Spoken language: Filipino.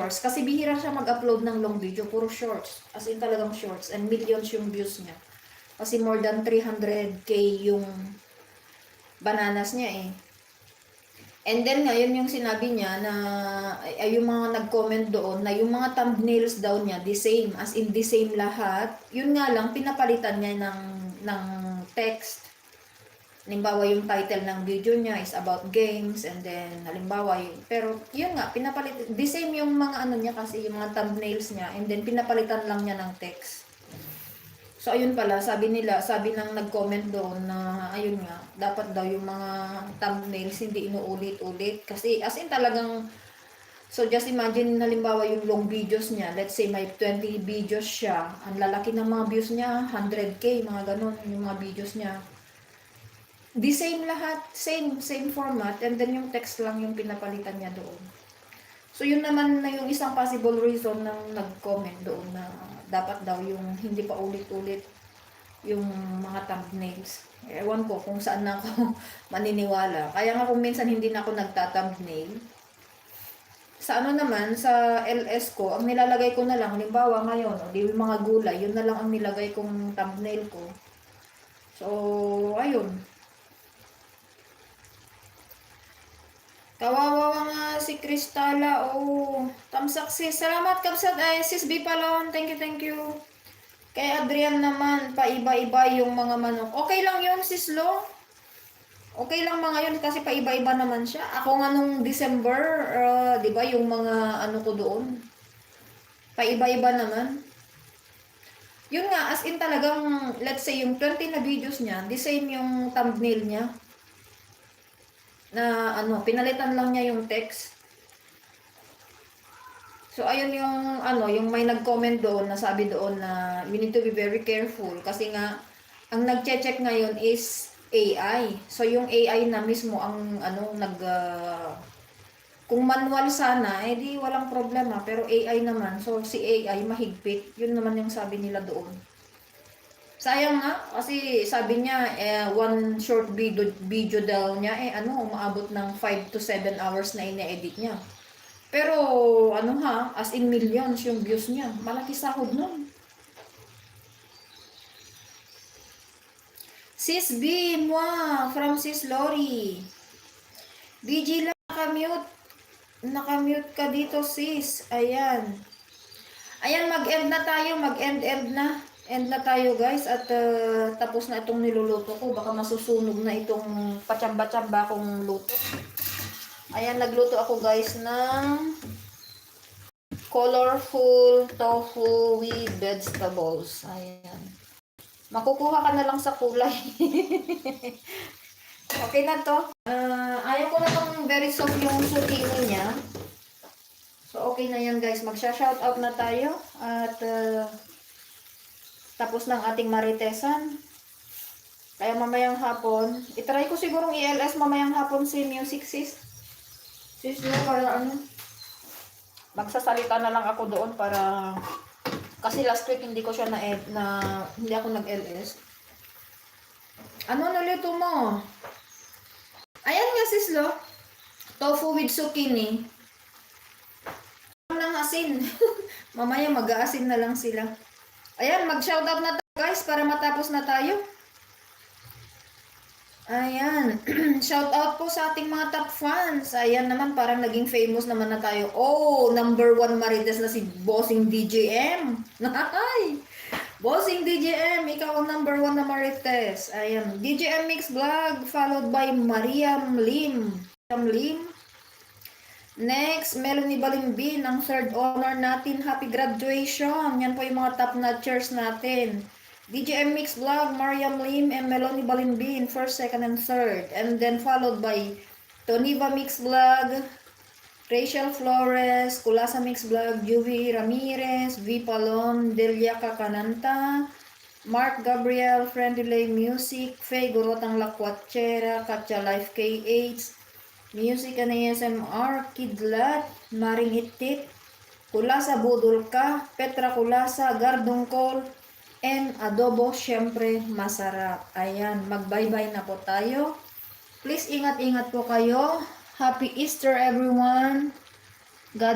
shorts. Kasi bihira siya mag-upload ng long video. Puro shorts. As in talagang shorts. And millions yung views niya. Kasi more than 300k yung bananas niya eh. And then ngayon yung sinabi niya na ay yung mga nag-comment doon na yung mga thumbnails daw niya the same, as in the same lahat. Yun nga lang pinapalitan niya ng text. Halimbawa yung title ng video niya is about games, and then halimbawa yun. Pero yun nga pinapalitan the same yung mga ano niya kasi yung mga thumbnails niya, and then pinapalitan lang niya ng text. So, ayun pala, sabi ng nag-comment doon na, ayun nga, dapat daw yung mga thumbnails hindi inuulit-ulit. Kasi, as in talagang, so just imagine, halimbawa yung long videos niya, let's say may 20 videos siya, ang lalaki ng mga views niya, 100k, mga ganun, yung mga videos niya. The same lahat, same format, and then yung text lang yung pinapalitan niya doon. So, yun naman na yung isang possible reason ng nag-comment doon na dapat daw yung hindi pa ulit-ulit yung mga thumbnails. Ewan ko kung saan na ako maniniwala. Kaya nga kung minsan hindi na ako nagta-thumbnail. Sa ano naman, sa LS ko, ang nilalagay ko na lang, halimbawa ngayon, o di yung mga gulay, yun na lang ang nilagay kong thumbnail ko. So, ayun. Kawawa nga si Cristala. Oh, tamsak sis. Salamat kapsat. Ay, sis B Palon. Thank you. Kay Adrian naman, paiba-iba yung mga manok. Okay lang yun, sis Lo. Okay lang mga yun kasi paiba-iba naman siya. Ako nga nung December, di ba yung mga ano ko doon, paiba-iba naman. Yun nga, as in talagang, let's say yung 20 na videos niya, the same yung thumbnail niya. Na ano, pinalitan lang niya yung text. So ayun yung ano, yung may nag-comment doon na sabi doon na we need to be very careful kasi nga ang nagche-check ngayon is AI. So yung AI na mismo ang ano kung manual sana, di walang problema, pero AI naman. So si AI mahigpit. Yun naman yung sabi nila doon. Sayang nga, kasi sabi niya, one short video daw niya, umaabot ng 5 to 7 hours na ine-edit niya. Pero, ano ha, as in millions yung views niya. Malaki sahod nun. Sis B, moi, from Sis Lori. BG lang, nakamute. Nakamute ka dito, sis. Ayan. Ayan, mag-end na tayo, mag-end na. End na tayo guys at tapos na itong niluluto ko. Baka masusunog na itong patsamba-tsamba kong luto. Ayan, nagluto ako guys ng colorful tofu with vegetables. Ayan. Makukuha ka na lang sa kulay. Okay na to. Ayaw ko na itong very soft yung zucchini niya. So okay na yan guys. Magsha-shoutout na tayo. At tapos ng ating maritesan. Kaya mamayang hapon, itry ko sigurong i-LS mamayang hapon si Music Sis. Sis no, para ano, magsasalita na lang ako doon para, kasi last week hindi ko siya hindi ako nag-LS. Ano nalito mo? Ayan nga sis Lo, tofu with zucchini. Ng asin. Mamaya mag-aasin na lang sila. Ayan, mag-shoutout na tayo guys para matapos na tayo. Ayan. Shoutout po sa ating mga top fans. Ayan naman, parang naging famous naman na tayo. Oh, number 1 marites na si Bossing DJM. Ay! Bossing DJM, ikaw ang number 1 na marites. Ayan. DJM Mix Vlog, followed by Mariam Lim. Next, Melanie Balimbin, ang third honor natin. Happy graduation. Yan po yung mga top notchers natin. DJM Mix Vlog, Mariam Lim, and Melanie Balimbin, first, second, and third. And then followed by Toniva Mix Vlog, Rachel Flores, Kulasa Mix Vlog, Juvie Ramirez, V. Palon, Delia Kakananta, Mark Gabriel, Friendly Music, Faye Gorotang Lakwatchera, Katya Life KH, Music and ASMR, Kidlat, Maring Itit, Kulasa Budulka, Petra Kulasa, Gardungkol, and Adobo, syempre masarap. Ayan, mag-bye-bye na po tayo. Please ingat-ingat po kayo. Happy Easter everyone. God